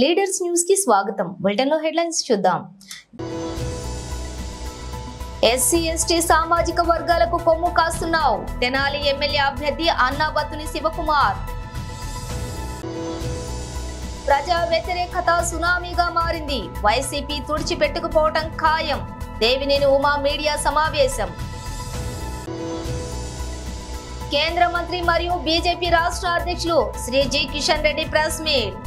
Leaders news కి స్వాగతం. Bulletin లో హెడ్లైన్స్ చూద్దాం. ఎస్సీ ఎస్టీ సామాజిక వర్గాలకు కొమ్ము కాస్తున్నావు. తెనాలి ఎమ్మెల్యే అభ్యర్థి అన్నాబత్తుని శివకుమార్. ప్రజా వ్యతిరేకత సునామీగా మారింది. వైసీపీ తుడిచిపెట్టుకుపోవటం ఖాయం. దేవినేని ఉమా మీడియా సమావేశం. కేంద్ర మంత్రి మరియు బీజేపీ రాష్ట్ర అధ్యక్షులు Shri G Kishan Reddy press meet.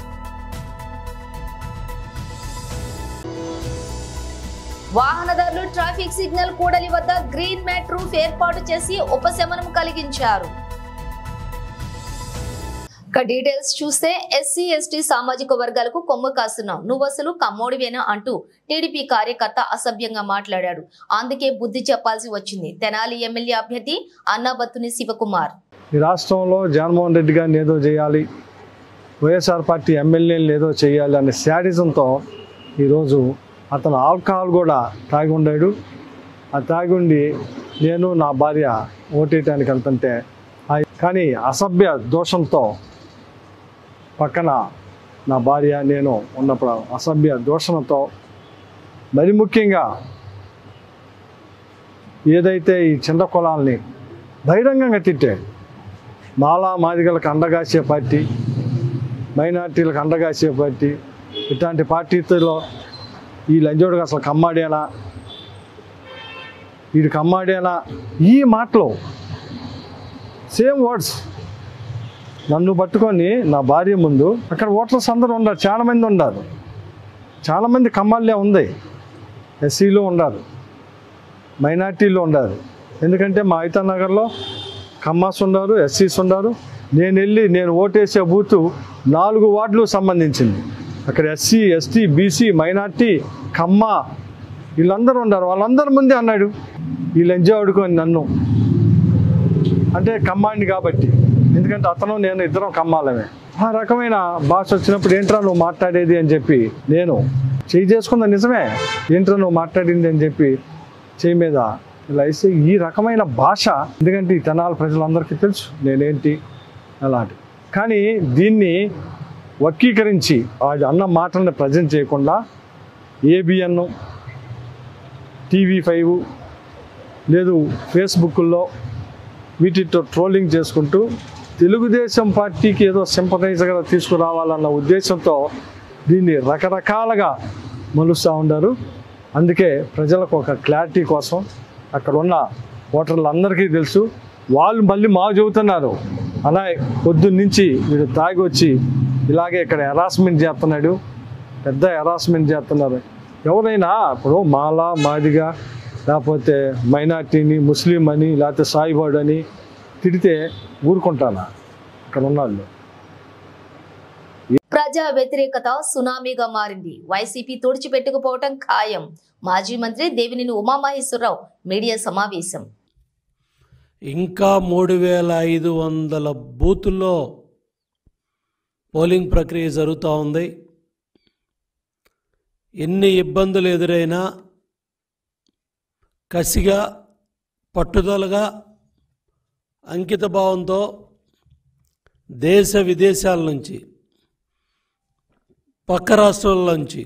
వాహనదారులు ట్రాఫిక్ సిగ్నల్ కూడలి వద్ద గ్రీన్ మ్యాట్ రూఫ్ ఏర్పాటు చేసి ఉపశమనం కలిగించారు. డీటెయిల్స్ చూస్తే ఎస్సీ ఎస్టీ సామాజిక వర్గాలకు కొమ్ము కాస్తున్నావు, నువ్వు అసలు కమ్మోడివేనా అంటూ టీడీపీ కార్యకర్త అసభ్యంగా మాట్లాడాడు. అందుకే బుద్ధి చెప్పాల్సి వచ్చింది. తెనాలి ఎమ్మెల్యే అభ్యర్థి అన్నాబత్తుని శివకుమార్. ఈ రాష్ట్రంలో జగన్మోహన్ రెడ్డి గారిని ఏదో చేయాలి, వైఎస్ఆర్ పార్టీ ఎమ్మెల్యేలు ఏదో చేయాలి అనే శాడిజంతో ఈరోజు అతను ఆల్కహాల్ కూడా తాగి ఉండాడు. ఆ తాగి ఉండి నేను నా భార్య ఓటేయటానికి వెళ్తుంటే కానీ అసభ్య దోషంతో పక్కన నా భార్య నేను ఉన్నప్పుడు అసభ్య దూషణతో మరి ముఖ్యంగా ఏదైతే ఈ చిన్న కులాల్ని బహిరంగంగా తిట్టాడు. మాలా మాదిగలకు అండగాసే పార్టీ, మైనార్టీలకు అండగాసే పార్టీ, ఇట్లాంటి పార్టీలో ఈ లంజోడుగా అసలు కమ్మాడేనా, వీడు కమ్మాడేనా, ఈ మాటలు సేమ్ వర్డ్స్ నన్ను పట్టుకొని నా భార్య ముందు అక్కడ ఓటర్స్ అందరూ ఉన్నారు, చాలామంది ఉన్నారు, చాలామంది కమ్మాళ్ళే ఉంది, ఎస్సీలు ఉన్నారు, మైనార్టీలు ఉన్నారు. ఎందుకంటే మా ఐతానగర్లో కమ్మాస్ ఉన్నారు, ఎస్సీస్ ఉన్నారు. నేను ఓటేసే బూతు 4 వార్డులు సంబంధించింది. అక్కడ ఎస్సీ ఎస్టీ బీసీ మైనార్టీ కమ్మ వీళ్ళందరూ ఉన్నారు. వాళ్ళందరి ముందే అన్నాడు ఈ లంజా ఆడుకొని నన్ను, అంటే కమ్మాడిని కాబట్టి, ఎందుకంటే అతను నేను ఇద్దరం కమ్మాలమే. ఆ రకమైన భాష వచ్చినప్పుడు ఏంట్రా నువ్వు మాట్లాడేది అని చెప్పి నేను చేయి చేసుకున్నా. నిజమే, ఏంట్రా నువ్వు మాట్లాడింది అని చెప్పి చేయి మీద ఇలా వేసి ఈ రకమైన భాష, ఎందుకంటే ఈ తెనాలి ప్రజలందరికీ తెలుసు నేనేంటి అలాంటి. కానీ దీన్ని వర్గీకరించి అది అన్న మాటలను ప్రజెంట్ చేయకుండా ఏబిఎన్, TV5 లేదు ఫేస్బుక్లో వీటితో ట్రోలింగ్ చేసుకుంటూ తెలుగుదేశం పార్టీకి ఏదో సింపథైజర్గా తీసుకురావాలన్న ఉద్దేశంతో దీన్ని రకరకాలుగా మలుస్తూ ఉన్నారు. అందుకే ప్రజలకు ఒక క్లారిటీ కోసం అక్కడ ఉన్న ఓటర్లందరికీ తెలుసు. వాళ్ళు మళ్ళీ మాకు చెబుతున్నారు, అలా పొద్దున్నుంచి వీడు తాగి వచ్చి ఇలాగే ఇక్కడ హెరాస్మెంట్ చేస్తున్నాడు, పెద్ద హెరాస్మెంట్ చేస్తున్నారు. ఎవరైనా ఇప్పుడు మాలా మాదిగా లేకపోతే మైనార్టీని ముస్లిం అని లేకపోతే సాయిబాడు అని తిడితే ఊరుకుంటానా? అక్కడ ఉన్నాళ్ళు. ప్రజా వ్యతిరేకత సునామీగా మారింది. వైసీపీ తుడిచిపెట్టుకుపోవటం ఖాయం. మాజీ మంత్రి దేవినేని ఉమామహేశ్వరరావు మీడియా సమావేశం. ఇంకా 3500 బూతుల్లో పోలింగ్ ప్రక్రియ జరుగుతూ ఉంది. ఎన్ని ఇబ్బందులు ఎదురైనా కసిగా, పట్టుదలగా, అంకిత భావంతో దేశ విదేశాల నుంచి, పక్క రాష్ట్రాల నుంచి,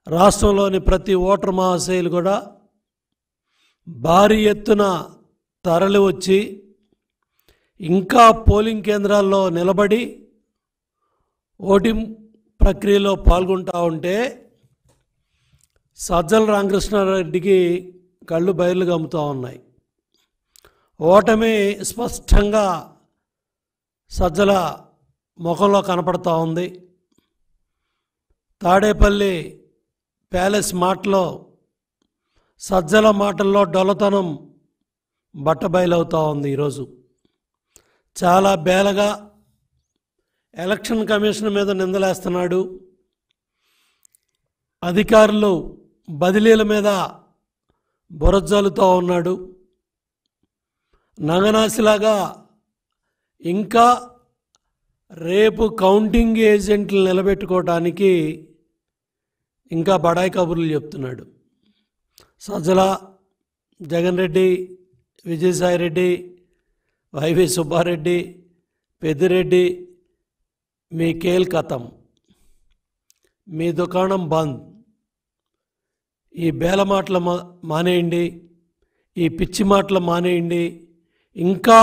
రాష్ట్రంలోని ప్రతి ఓటర్ మహాశయులు కూడా భారీ ఎత్తున తరలి వచ్చి ఇంకా పోలింగ్ కేంద్రాల్లో నిలబడి ఓటింగ్ ప్రక్రియలో పాల్గొంటూ ఉంటే సజ్జల రామకృష్ణారెడ్డికి కళ్ళు బయలు గమ్ముతూ ఉన్నాయి. ఓటమి స్పష్టంగా సజ్జల ముఖంలో కనపడుతూ ఉంది. తాడేపల్లి ప్యాలెస్ మాటలో సజ్జల మాటల్లో డొల్లతనం బట్టబయలవుతూ ఉంది. ఈరోజు చాలా బేలగా ఎలక్షన్ కమిషన్ మీద నిందలేస్తున్నాడు. అధికారులు బదిలీల మీద బురజల్లుతూ ఉన్నాడు. నంగనాసిలాగా ఇంకా రేపు కౌంటింగ్ ఏజెంట్లు నిలబెట్టుకోవడానికి ఇంకా బడాయి కబుర్లు చెప్తున్నాడు. సజ్జల, జగన్ రెడ్డి, విజయసాయిరెడ్డి, వైవి సుబ్బారెడ్డి, పెద్దిరెడ్డి, మీ కేల్ కథం మీ దుకాణం బంద్, ఈ బేల మాటలు మానేయండి, ఈ పిచ్చి మాటలు మానేయండి, ఇంకా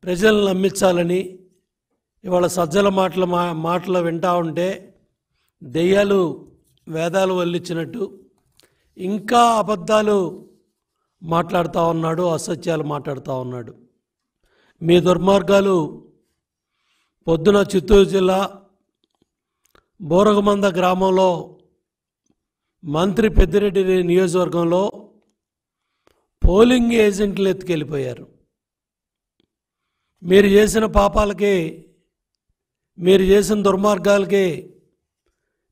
ప్రజలను నమ్మించాలని ఇవాళ సజ్జల మాటలు వింటూ ఉంటే దెయ్యాలు వేదాలు వల్లించినట్టు ఇంకా అబద్ధాలు మాట్లాడుతూ ఉన్నాడు, అసత్యాలు మాట్లాడుతూ ఉన్నాడు. మీ దుర్మార్గాలు పొద్దున చిత్తూరు జిల్లా బోరగమంద గ్రామంలో మంత్రి పెద్దిరెడ్డి నియోజకవర్గంలో పోలింగ్ ఏజెంట్లు ఎత్తుకెళ్ళిపోయారు. మీరు చేసిన పాపాలకి, మీరు చేసిన దుర్మార్గాలకి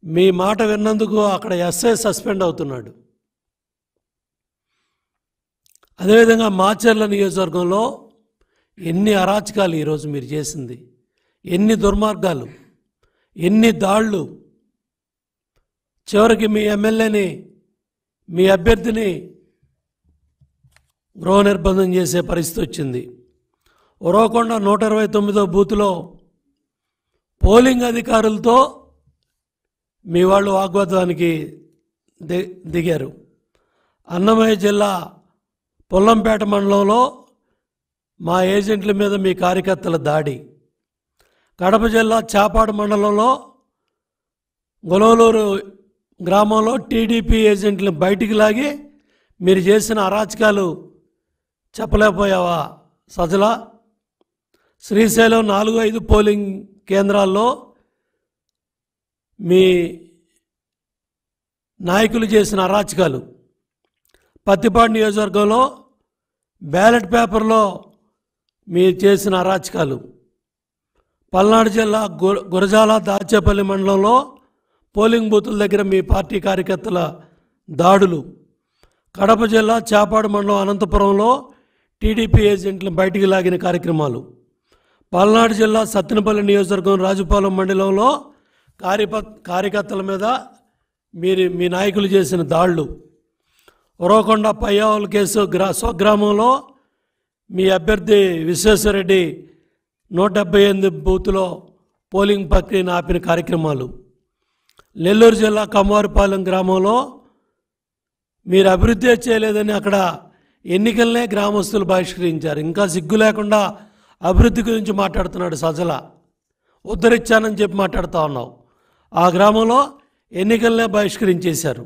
మీ మాట విన్నందుకు అక్కడ ఎస్ఐ సస్పెండ్ అవుతున్నాడు. అదేవిధంగా మాచర్ల నియోజకవర్గంలో ఎన్ని అరాచకాలు ఈరోజు మీరు చేసింది, ఎన్ని దుర్మార్గాలు, ఎన్ని దాళ్ళు. చివరికి మీ ఎమ్మెల్యేని, మీ అభ్యర్థిని గృహ నిర్బంధం చేసే పరిస్థితి వచ్చింది. ఉరవకొండ 129వ బూత్లో పోలింగ్ అధికారులతో మీ వాళ్ళు వాగ్వాదానికి దిగారు. అన్నమయ్య జిల్లా పొల్లంపేట మండలంలో మా ఏజెంట్ల మీద మీ కార్యకర్తల దాడి. కడప జిల్లా చాపాడు మండలంలో గొలవలూరు గ్రామంలో టీడీపీ ఏజెంట్లను బయటికి లాగి మీరు చేసిన అరాచకాలు చెప్పలేకపోయావా సజల? శ్రీశైలం 4-5 పోలింగ్ కేంద్రాల్లో మీ నాయకులు చేసిన అరాచకాలు. పత్తిపాడు నియోజకవర్గంలో బ్యాలెట్ పేపర్లో మీరు చేసిన అరాచకాలు. పల్నాడు జిల్లా గురజాల దాచేపల్లి మండలంలో పోలింగ్ బూతుల దగ్గర మీ పార్టీ కార్యకర్తల దాడులు. కడప జిల్లా చాపాడు మండలం అనంతపురంలో టీడీపీ ఏజెంట్లను బయటికి లాగిన కార్యక్రమాలు. పల్నాడు జిల్లా సత్తెనపల్లి నియోజకవర్గం రాజుపాలెం మండలంలో కార్యకర్తల మీద మీ నాయకులు చేసిన దాడులు. ఉరవకొండ పయ్యావుల కేసు స్వగ్రామంలో మీ అభ్యర్థి విశ్వేశ్వరరెడ్డి 178 బూత్లో పోలింగ్ ప్రక్రియను ఆపిన కార్యక్రమాలు. నెల్లూరు జిల్లా కమ్మవారిపాలెం గ్రామంలో మీరు అభివృద్ధి చేయలేదని అక్కడ ఎన్నికలనే గ్రామస్తులు బహిష్కరించారు. ఇంకా సిగ్గు లేకుండా అభివృద్ధి గురించి మాట్లాడుతున్నాడు సజల. ఉద్ధరించానని చెప్పి మాట్లాడుతూ ఉన్నావు. ఆ గ్రామంలో ఎన్నికలనే బహిష్కరించేశారు.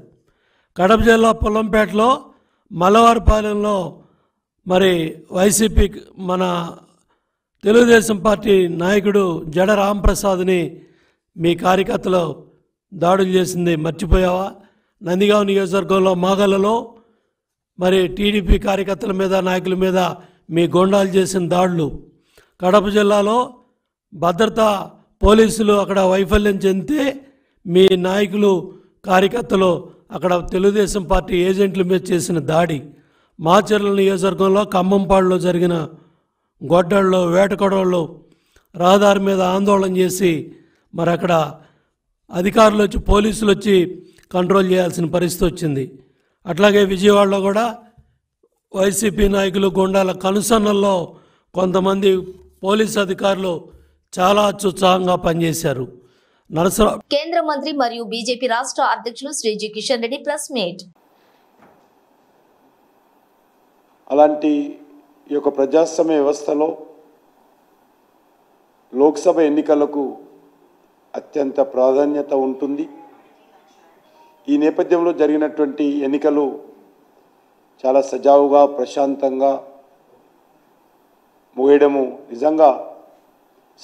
కడప జిల్లా పొల్లంపేటలో మల్లవారిపాలెంలో మరి వైసీపీ మన తెలుగుదేశం పార్టీ నాయకుడు జడ రాంప్రసాద్ని మీ కార్యకర్తలు దాడులు చేసింది మర్చిపోయావా? నందిగాం నియోజకవర్గంలో మాగలలో మరి టీడీపీ కార్యకర్తల మీద, నాయకుల మీద మీ గొండాలు చేసిన దాడులు. కడప జిల్లాలో భద్రతా పోలీసులు అక్కడ వైఫల్యం చెందితే మీ నాయకులు, కార్యకర్తలు అక్కడ తెలుగుదేశం పార్టీ ఏజెంట్ల మీద చేసిన దాడి. మాచర్ల నియోజకవర్గంలో ఖమ్మంపాడులో జరిగిన గొడ్డళ్ళు, వేటకొడవళ్ళు రహదారి మీద ఆందోళన చేసి మరి అక్కడ అధికారులు వచ్చి, పోలీసులు వచ్చి కంట్రోల్ చేయాల్సిన పరిస్థితి వచ్చింది. అట్లాగే విజయవాడలో కూడా వైసీపీ నాయకులు, గుండాల కనుసన్నల్లో కొంతమంది పోలీసు అధికారులు చాలా అత్యుత్సాహంగా పనిచేశారు. కేంద్ర మంత్రి మరియు బీజేపీ రాష్ట్ర అధ్యక్షులు Shri G Kishan Reddy press meet. అలాంటి ఈ యొక్క ప్రజాస్వామ్య వ్యవస్థలో లోక్సభ ఎన్నికలకు అత్యంత ప్రాధాన్యత ఉంటుంది. ఈ నేపథ్యంలో జరిగినటువంటి ఎన్నికలు చాలా సజావుగా, ప్రశాంతంగా ముగియడము నిజంగా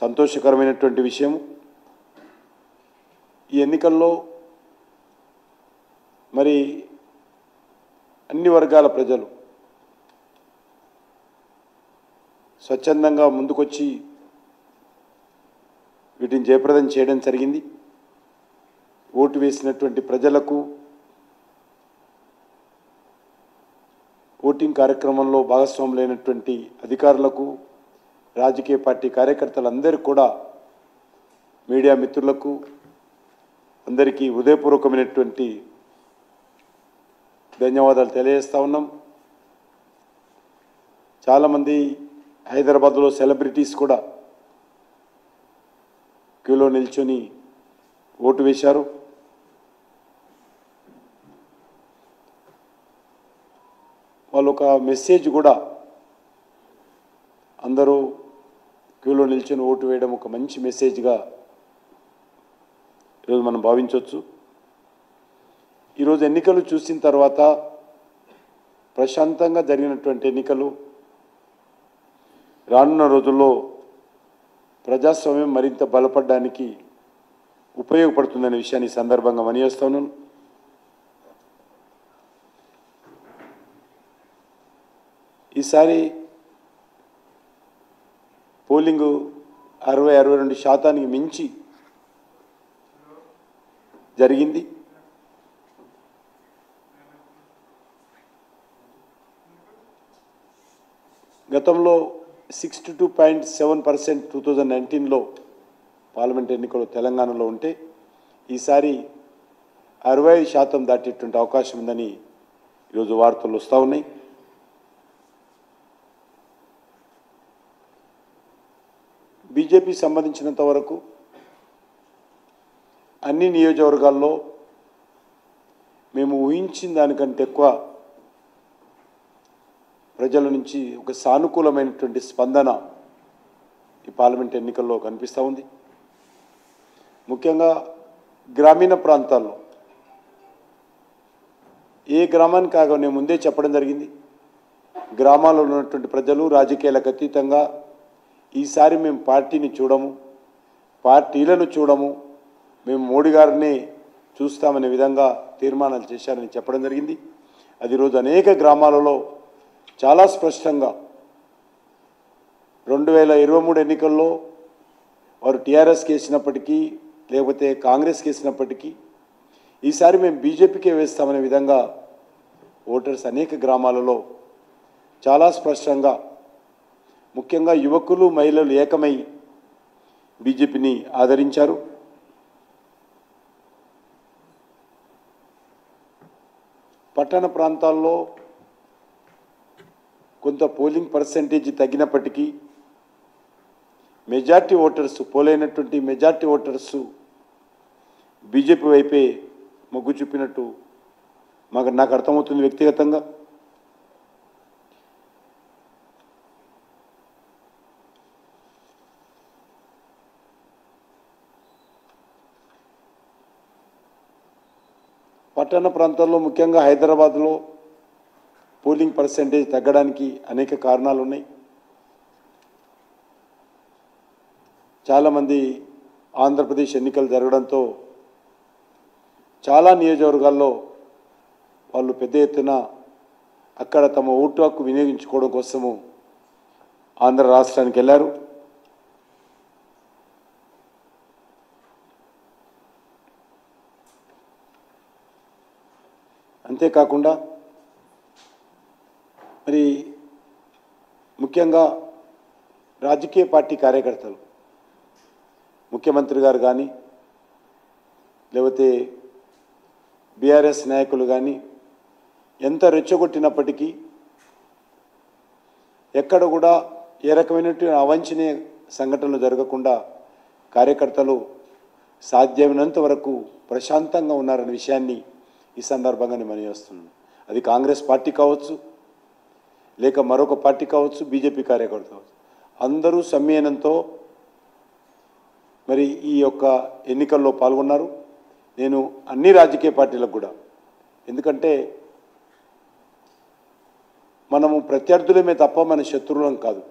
సంతోషకరమైనటువంటి విషయం. ఈ ఎన్నికల్లో మరి అన్ని వర్గాల ప్రజలు స్వచ్ఛందంగా ముందుకొచ్చి వీటిని జయప్రదం చేయడం జరిగింది. ఓటు వేసినటువంటి ప్రజలకు, ఓటింగ్ కార్యక్రమంలో భాగస్వాములైనటువంటి అధికారులకు, రాజకీయ పార్టీ కార్యకర్తలందరికీ కూడా, మీడియా మిత్రులకు అందరికీ హృదయపూర్వకమైనటువంటి ధన్యవాదాలు తెలియజేస్తూ ఉన్నాం. చాలామంది హైదరాబాద్లో సెలబ్రిటీస్ కూడా క్యూలో నిల్చొని ఓటు వేశారు. వాళ్ళు ఒక మెసేజ్ కూడా అందరూ క్యూలో నిల్చొని ఓటు వేయడం ఒక మంచి మెసేజ్గా ఈరోజు మనం భావించవచ్చు. ఈరోజు ఎన్నికలు చూసిన తర్వాత ప్రశాంతంగా జరిగినటువంటి ఎన్నికలు రానున్న రోజుల్లో ప్రజాస్వామ్యం మరింత బలపడడానికి ఉపయోగపడుతుందనే విషయాన్ని ఈ సందర్భంగా మనయేస్తున్నాను. ఈసారి పోలింగు 60-62% మించి జరిగింది. గతంలో 62.7% 2019లో పార్లమెంట్ ఎన్నికలు తెలంగాణలో ఉంటే ఈసారి 65% దాటేటువంటి అవకాశం ఉందని ఈరోజు వార్తలు వస్తూ ఉన్నాయి. బీజేపీ సంబంధించినంత వరకు అన్ని నియోజకవర్గాల్లో మేము ఊహించిన దానికంటే ఎక్కువ ప్రజల నుంచి ఒక సానుకూలమైనటువంటి స్పందన ఈ పార్లమెంట్ ఎన్నికల్లో కనిపిస్తూ ఉంది. ముఖ్యంగా గ్రామీణ ప్రాంతాల్లో ఏ గ్రామానికి కాగా నేను ముందే చెప్పడం జరిగింది. గ్రామాల్లో ఉన్నటువంటి ప్రజలు రాజకీయాలకు అతీతంగా ఈసారి మేము పార్టీని చూడము, పార్టీలను చూడము, మేము మోడీ గారిని చూస్తామనే విధంగా తీర్మానాలు చేశారని చెప్పడం జరిగింది. అది ఈరోజు అనేక గ్రామాలలో చాలా స్పష్టంగా 2023 ఎన్నికల్లో వారు టీఆర్ఎస్కి వేసినప్పటికీ లేకపోతే కాంగ్రెస్కి వేసినప్పటికీ ఈసారి మేము బీజేపీకే వేస్తామనే విధంగా ఓటర్స్ అనేక గ్రామాలలో చాలా స్పష్టంగా ముఖ్యంగా యువకులు మహిళలు ఏకమై బీజేపీని ఆదరించారు. పట్టణ ప్రాంతాల్లో కొంత పోలింగ్ పర్సెంటేజ్ తగ్గినప్పటికీ మెజార్టీ ఓటర్స్ పోలైనటువంటి మెజార్టీ ఓటర్స్ బీజేపీ వైపే మొగ్గు చూపినట్టు నాకు అర్థమవుతుంది వ్యక్తిగతంగా. పట్టణ ప్రాంతాల్లో ముఖ్యంగా హైదరాబాద్లో పోలింగ్ పర్సెంటేజ్ తగ్గడానికి అనేక కారణాలు ఉన్నాయి. చాలామంది ఆంధ్రప్రదేశ్ ఎన్నికలు జరగడంతో చాలా నియోజకవర్గాల్లో వాళ్ళు పెద్ద ఎత్తున అక్కడ తమ ఓటు హక్కు వినియోగించుకోవడం కోసము ఆంధ్ర రాష్ట్రానికి వెళ్ళారు. అంతేకాకుండా మరి ముఖ్యంగా రాజకీయ పార్టీ కార్యకర్తలు ముఖ్యమంత్రి గారు కానీ లేకపోతే బీఆర్ఎస్ నాయకులు కానీ ఎంత రెచ్చగొట్టినప్పటికీ ఎక్కడ కూడా ఏ రకమైనటువంటి అవాంఛనీయ సంఘటనలు జరగకుండా కార్యకర్తలు సాధ్యమైనంత వరకు ప్రశాంతంగా ఉన్నారనే విషయాన్ని ఈ సందర్భంగా నేను మనయేస్తున్నాను. అది కాంగ్రెస్ పార్టీ కావచ్చు, లేక మరొక పార్టీ కావచ్చు, బీజేపీ కార్యకర్తలు కావచ్చు, అందరూ సమ్మేళనంతో మరి ఈ యొక్క ఎన్నికల్లో పాల్గొన్నారు. నేను అన్ని రాజకీయ పార్టీలకు కూడా, ఎందుకంటే మనము ప్రత్యర్థులమే తప్ప మన శత్రువులం కాదు.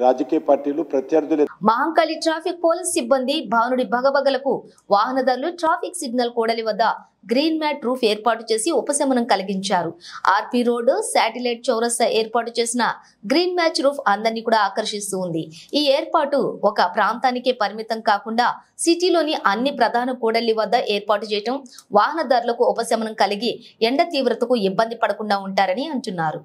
రాజకీయ పార్టీలు ప్రత్యర్థులే. మహంకాళి ట్రాఫిక్ పోలీస్ సిబ్బంది భానుడి భగభగలకు వాహనదారులు ట్రాఫిక్ సిగ్నల్ కూడలి వద్ద గ్రీన్ మ్యాట్ రూఫ్ ఏర్పాటు చేసి ఉపశమనం కలిగించారు. ఆర్పీ రోడ్, శాటిలైట్ చౌరస్తా ఏర్పాటు చేసిన గ్రీన్ మ్యాచ్ రూఫ్ అందరినీ కూడా ఆకర్షిస్తూ ఉంది. ఈ ఏర్పాటు ఒక ప్రాంతానికే పరిమితం కాకుండా సిటీలోని అన్ని ప్రధాన కూడలి వద్ద ఏర్పాటు చేయడం వాహనదారులకు ఉపశమనం కలిగి ఎండ తీవ్రతకు ఇబ్బంది పడకుండా ఉంటారని అంటున్నారు.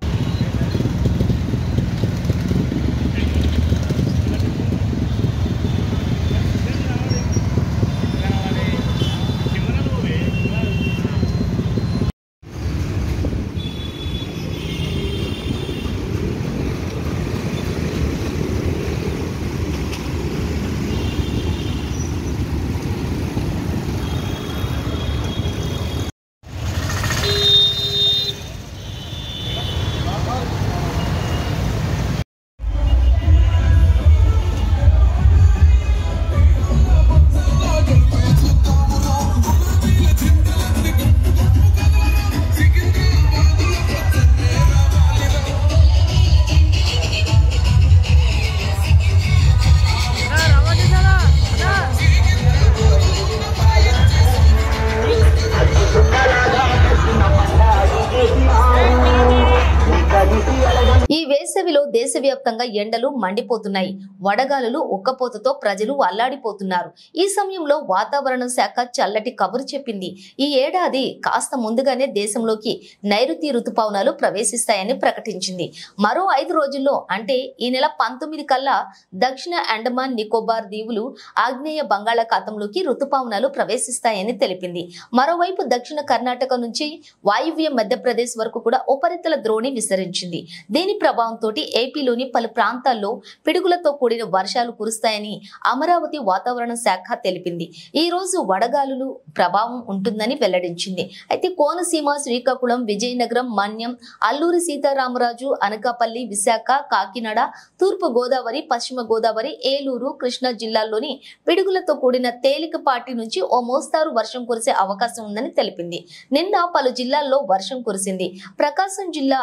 దేశవ్యాప్తంగా ఎండలు మండిపోతున్నాయి. వడగాలులు ఉక్కపోతతో ప్రజలు అల్లాడిపోతున్నారు. ఈ సమయంలో వాతావరణ శాఖ చల్లటి కబురు చెప్పింది. ఈ ఏడాది కాస్త ముందుగానే దేశంలోకి నైరుతి రుతుపవనాలు ప్రవేశిస్తాయని ప్రకటించింది. మరో 5 రోజుల్లో అంటే ఈ నెల 19 కల్లా దక్షిణ అండమాన్ నికోబార్ దీవులు ఆగ్నేయ బంగాళాఖాతంలోకి రుతుపవనాలు ప్రవేశిస్తాయని తెలిపింది. మరోవైపు దక్షిణ కర్ణాటక నుంచి వాయువ్య మధ్యప్రదేశ్ వరకు కూడా ఉపరితల ద్రోణి విస్తరించింది. దీని ప్రభావంతో ఏపీలోని పలు ప్రాంతాల్లో పిడుగులతో కూడిన వర్షాలు కురుస్తాయని అమరావతి వాతావరణ శాఖ తెలిపింది. ఈ రోజు వడగాలులు ప్రభావం ఉంటుందని వెల్లడించింది. అయితే కోనసీమ, శ్రీకాకుళం, విజయనగరం, మన్యం, అల్లూరి సీతారామరాజు, అనకాపల్లి, విశాఖ, కాకినాడ, తూర్పు గోదావరి, పశ్చిమ గోదావరి, ఏలూరు, కృష్ణా జిల్లాల్లోని పిడుగులతో కూడిన తేలికపాటి నుంచి ఓ మోస్తారు వర్షం కురిసే అవకాశం ఉందని తెలిపింది. నిన్న పలు జిల్లాల్లో వర్షం కురిసింది. ప్రకాశం జిల్లా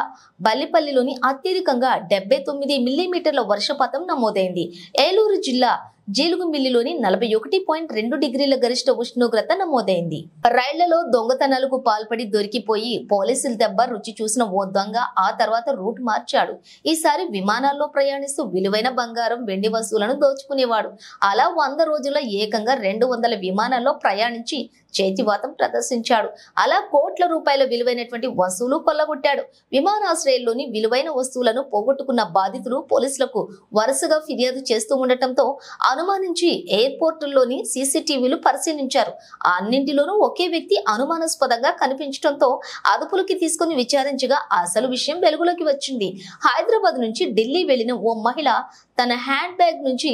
బల్లిపల్లిలోని అత్యధికంగా 79 మిల్లీమీటర్ల వర్షపాతం నమోదైంది. ఏలూరు జిల్లా జీలుగుమిల్లిలోని 41.2 డిగ్రీల గరిష్ట ఉష్ణోగ్రత నమోదైంది. రైళ్లలో దొంగతనాలకు పాల్పడి దొరికిపోయి పోలీసుల దెబ్బ రుచి చూసిన ఓ దొంగ ఆ తర్వాత రూట్ మార్చాడు. ఈసారి విమానాల్లో ప్రయాణిస్తూ విలువైన బంగారం, వెండి వస్తువులను దోచుకునేవాడు. అలా 100 రోజుల్లో ఏకంగా 200 విమానాల్లో ప్రయాణించి చేతివాతం ప్రదర్శించాడు. అలా కోట్ల రూపాయల విలువైనటువంటి వస్తువులు కొల్లగొట్టాడు. విమానాశ్రయంలోని విలువైన వస్తువులను పోగొట్టుకున్న బాధితులు పోలీసులకు వరుసగా ఫిర్యాదు చేస్తూ ఉండటంతో అనుమానించి ఎయిర్పోర్టుల్లోని సీసీటీవీలు పరిశీలించారు. అన్నింటిలోనూ ఒకే వ్యక్తి అనుమానాస్పదంగా కనిపించడంతో అదుపులోకి తీసుకుని విచారించగా అసలు విషయం వెలుగులోకి వచ్చింది. హైదరాబాద్ నుంచి ఢిల్లీ వెళ్లిన ఓ మహిళ తన హ్యాండ్ బ్యాగ్ నుంచి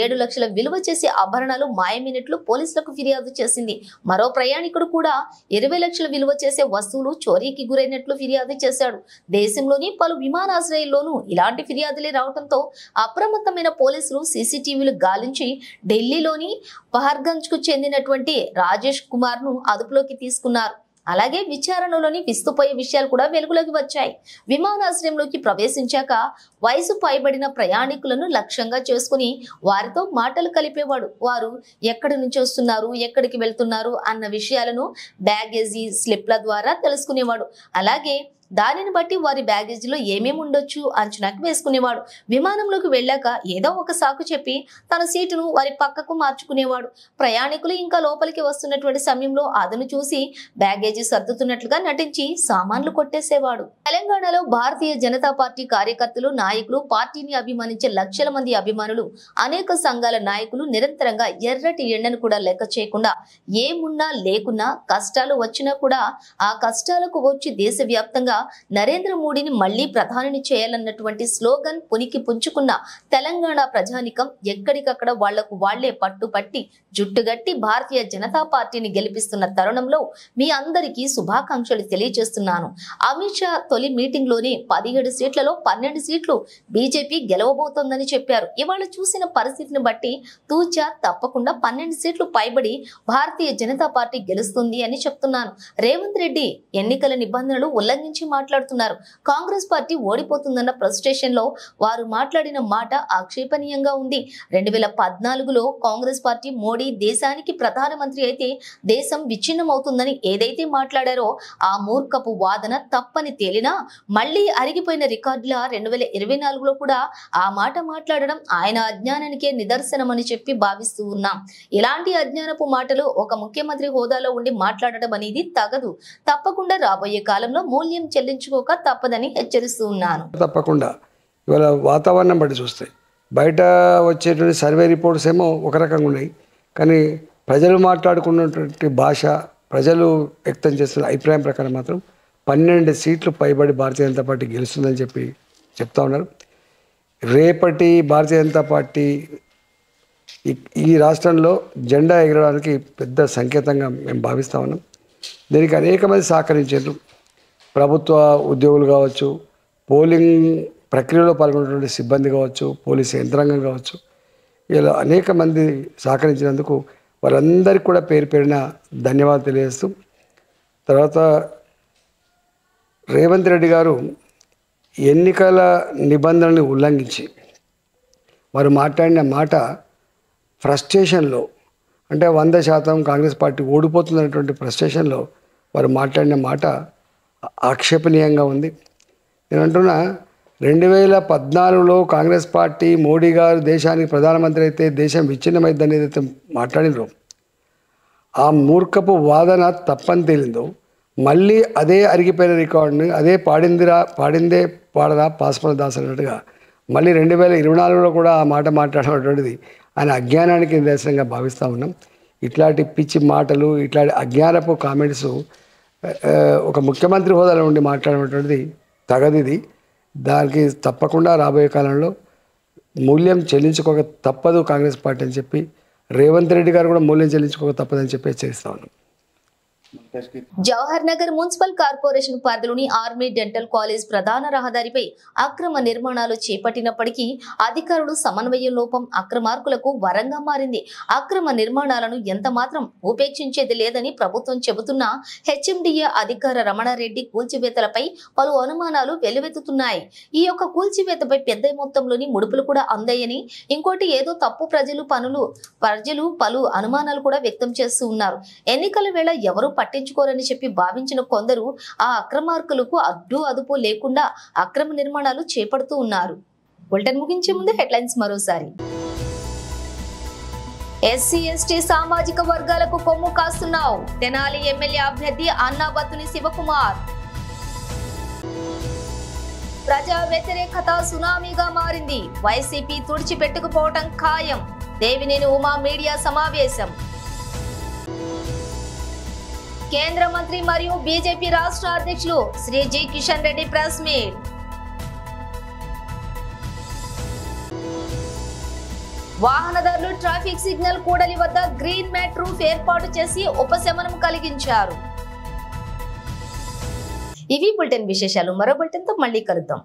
7 లక్షల విలువ చేసే ఆభరణాలు మాయమైనట్లు పోలీసులకు ఫిర్యాదు చేసింది. మరో ప్రయాణికుడు కూడా 20 లక్షల విలువ చేసే వస్తువులు చోరీకి గురైనట్లు ఫిర్యాదు చేశాడు. దేశంలోని పలు విమానాశ్రయాల్లోనూ ఇలాంటి ఫిర్యాదులే రావడంతో అప్రమత్తమైన పోలీసులు సీసీటీవీలు గాలించి ఢిల్లీలోని పహర్గంజ్ కు చెందినటువంటి రాజేష్ కుమార్ ను అదుపులోకి తీసుకున్నారు. అలాగే విచారణలోని విస్తుపోయే విషయాలు కూడా వెలుగులోకి వచ్చాయి. విమానాశ్రయంలోకి ప్రవేశించాక వయసు పైబడిన ప్రయాణికులను లక్ష్యంగా చేసుకుని వారితో మాటలు కలిపేవాడు. వారు ఎక్కడి నుంచి వస్తున్నారు, ఎక్కడికి వెళ్తున్నారు అన్న విషయాలను బ్యాగేజీ స్లిప్ల ద్వారా తెలుసుకునేవాడు. అలాగే దానిని బట్టి వారి బ్యాగేజీలో ఏమేమి ఉండొచ్చు అంచనాకు వేసుకునేవాడు. విమానంలోకి వెళ్ళాక ఏదో ఒక సాకు చెప్పి తన సీటును వారి పక్కకు మార్చుకునేవాడు. ప్రయాణికులు ఇంకా లోపలికి వస్తున్నటువంటి సమయంలో అతను చూసి బ్యాగేజీ సర్దుతున్నట్లుగా నటించి సామాన్లు కొట్టేసేవాడు. తెలంగాణలో భారతీయ జనతా పార్టీ కార్యకర్తలు, నాయకులు, పార్టీని అభిమానించే లక్షల మంది అభిమానులు, అనేక సంఘాల నాయకులు నిరంతరంగా ఎర్రటి ఎండను కూడా లెక్క చేయకుండా ఏమున్నా లేకున్నా కష్టాలు వచ్చినా కూడా ఆ కష్టాలకు వచ్చి దేశవ్యాప్తంగా నరేంద్ర మోడీని మళ్లీ ప్రధానిని చేయాలన్నటువంటి స్లోగన్ పునికి పుంజుకున్న తెలంగాణ ప్రజానికం ఎక్కడికక్కడ వాళ్లకు వాళ్లే పట్టుపట్టి జుట్టుగట్టి భారతీయ జనతా పార్టీని గెలిపిస్తున్న తరుణంలో మీ అందరికీ శుభాకాంక్షలు తెలియజేస్తున్నాను. అమిత్ షా తొలి మీటింగ్ లోనే 17 సీట్లలో 12 సీట్లు బీజేపీ గెలవబోతోందని చెప్పారు. ఇవాళ చూసిన పరిస్థితిని బట్టి తూచా తప్పకుండా 12 సీట్లు పైబడి భారతీయ జనతా పార్టీ గెలుస్తుంది అని చెప్తున్నాను. రేవంత్ రెడ్డి ఎన్నికల నిబంధనలు ఉల్లంఘించి మాట్లాడుతున్నారు. కాంగ్రెస్ పార్టీ ఓడిపోతుందన్న ఫ్రస్ట్రేషన్ లో వారు మాట్లాడిన మాట ఆక్షేపణీయంగా ఉంది. 2014లో కాంగ్రెస్ పార్టీ మోడీ దేశానికి ప్రధానమంత్రి అయితే దేశం విచ్ఛిన్నమవుతుందని ఏదైతే మాట్లాడారో ఆ మూర్ఖపు వాదన తప్పని తేలినా మళ్లీ అరిగిపోయిన రికార్డుల 2024లో కూడా ఆ మాట మాట్లాడడం ఆయన అజ్ఞానానికే నిదర్శనమని చెప్పి భావిస్తూ ఉన్నాం. ఇలాంటి అజ్ఞానపు మాటలు ఒక ముఖ్యమంత్రి హోదాలో ఉండి మాట్లాడడం అనేది తగదు. తప్పకుండా రాబోయే కాలంలో మూల్యం చెల్లించుకోక తప్పదని హెచ్చరిస్తూ ఉన్నాను. తప్పకుండా ఇవాళ వాతావరణం బట్టి చూస్తే బయట వచ్చేటువంటి సర్వే రిపోర్ట్స్ ఏమో ఒక రకంగా ఉన్నాయి, కానీ ప్రజలు మాట్లాడుకున్నటువంటి భాష, ప్రజలు వ్యక్తం చేస్తున్న అభిప్రాయం ప్రకారం మాత్రం 12 సీట్లు పైబడి భారతీయ జనతా పార్టీ గెలుస్తుందని చెప్పి చెప్తా ఉన్నారు. రేపటి భారతీయ జనతా పార్టీ ఈ రాష్ట్రంలో జెండా ఎగరడానికి పెద్ద సంకేతంగా మేము భావిస్తూ ఉన్నాం. దీనికి అనేక మంది సహకరించారు. ప్రభుత్వ ఉద్యోగులు కావచ్చు, పోలింగ్ ప్రక్రియలో పాల్గొన్నటువంటి సిబ్బంది కావచ్చు, పోలీసు యంత్రాంగం కావచ్చు, ఇలా అనేక మంది సహకరించినందుకు వారందరికీ కూడా పేరు పేరున ధన్యవాదాలు తెలియజేస్తూ, తర్వాత రేవంత్ రెడ్డి గారు ఎన్నికల నిబంధనలను ఉల్లంఘించి వారు మాట్లాడిన మాట ఫ్రస్ట్రేషన్లో, అంటే 100% కాంగ్రెస్ పార్టీ ఓడిపోతుందనేటువంటి ఫ్రస్ట్రేషన్లో వారు మాట్లాడిన మాట ఆక్షేపణీయంగా ఉంది. నేను అంటున్నా, 2014లో కాంగ్రెస్ పార్టీ మోడీ గారు దేశానికి ప్రధానమంత్రి అయితే దేశం విచ్ఛిన్నమైందని ఏదైతే మాట్లాడినరో ఆ మూర్ఖపు వాదన తప్పని తేలిందో మళ్ళీ అదే అరిగిపోయిన రికార్డుని అదే పాడిందే పాడరా పాస్పల దాస్ అన్నట్టుగా మళ్ళీ 2024లో కూడా ఆ మాట మాట్లాడేటువంటిది ఆయన అజ్ఞానానికి నిదర్శనంగా భావిస్తూ ఉన్నాం. ఇట్లాంటి పిచ్చి మాటలు ఇట్లాంటి అజ్ఞానపు కామెంట్స్ ఒక ముఖ్యమంత్రి హోదాలో ఉండి మాట్లాడేటువంటిది తగదిది. దానికి తప్పకుండా రాబోయే కాలంలో మూల్యం చెల్లించుకోక తప్పదు కాంగ్రెస్ పార్టీ అని చెప్పి రేవంత్ రెడ్డి గారు కూడా మూల్యం చెల్లించుకోక తప్పదని చెప్పి హెచ్చరిస్తా ఉన్నాం. జవహర్ నగర్ మున్సిపల్ కార్పొరేషన్ పరిధిలోని ఆర్మీ డెంటల్ కాలేజ్ ప్రధాన రహదారిపై అక్రమ నిర్మాణాలు చేపట్టినప్పటికీ అధికారులు సమన్వయ లోపం అక్రమార్కులకు వరంగా మారింది. అక్రమ నిర్మాణాలను ఎంత మాత్రం ఉపేక్షించేది లేదని ప్రభుత్వం చెబుతున్నా హెచ్ఎండిఏ అధికార రమణారెడ్డి కూల్చివేతలపై పలు అనుమానాలు వెల్లువెత్తుతున్నాయి. ఈ యొక్క కూల్చివేతపై పెద్ద మొత్తంలోని ముడుపులు కూడా అందాయని, ఇంకోటి ఏదో తప్పు ప్రజలు పలు అనుమానాలు కూడా వ్యక్తం చేస్తూ ఉన్నారు. ఎన్నికల వేళ ఎవరు పట్టించుకోరని చెప్పి భావించిన కొందరు ఆ అక్రమార్కులకు అడ్డు అదుపు లేకుండా అక్రమ నిర్మాణాలు చేపడుతూ ఉన్నారు. బులెటిన్ ముగించే ముందు హెడ్లైన్స్ మరోసారి. ఎస్సీ ఎస్టీ సామాజిక వర్గాలకు కొమ్ము కాస్తున్నావు, తెనాలి ఎమ్మెల్యే అభ్యర్థి అన్నాబత్తుని శివకుమార్. ప్రజా వ్యతిరేకత సునామీగా మారింది, వైసీపీ తుడిచిపెట్టుకుపోవటం ఖాయం, దేవినేని ఉమా మీడియా సమావేశం. కేంద్ర మంత్రి మరియు బీజేపీ రాష్ట్ర అధ్యక్షులు Shri G Kishan Reddy press meet. వాహనదారులు ట్రాఫిక్ సిగ్నల్ కూడలి వద్ద గ్రీన్ మ్యాట్ రూఫ్ ఏర్పాటు చేసి ఉపశమనం కలిగించారు. ఇవి బులెటిన్ విశేషాలు. మరో బులెటిన్ తో మళ్ళీ కలుద్దాం.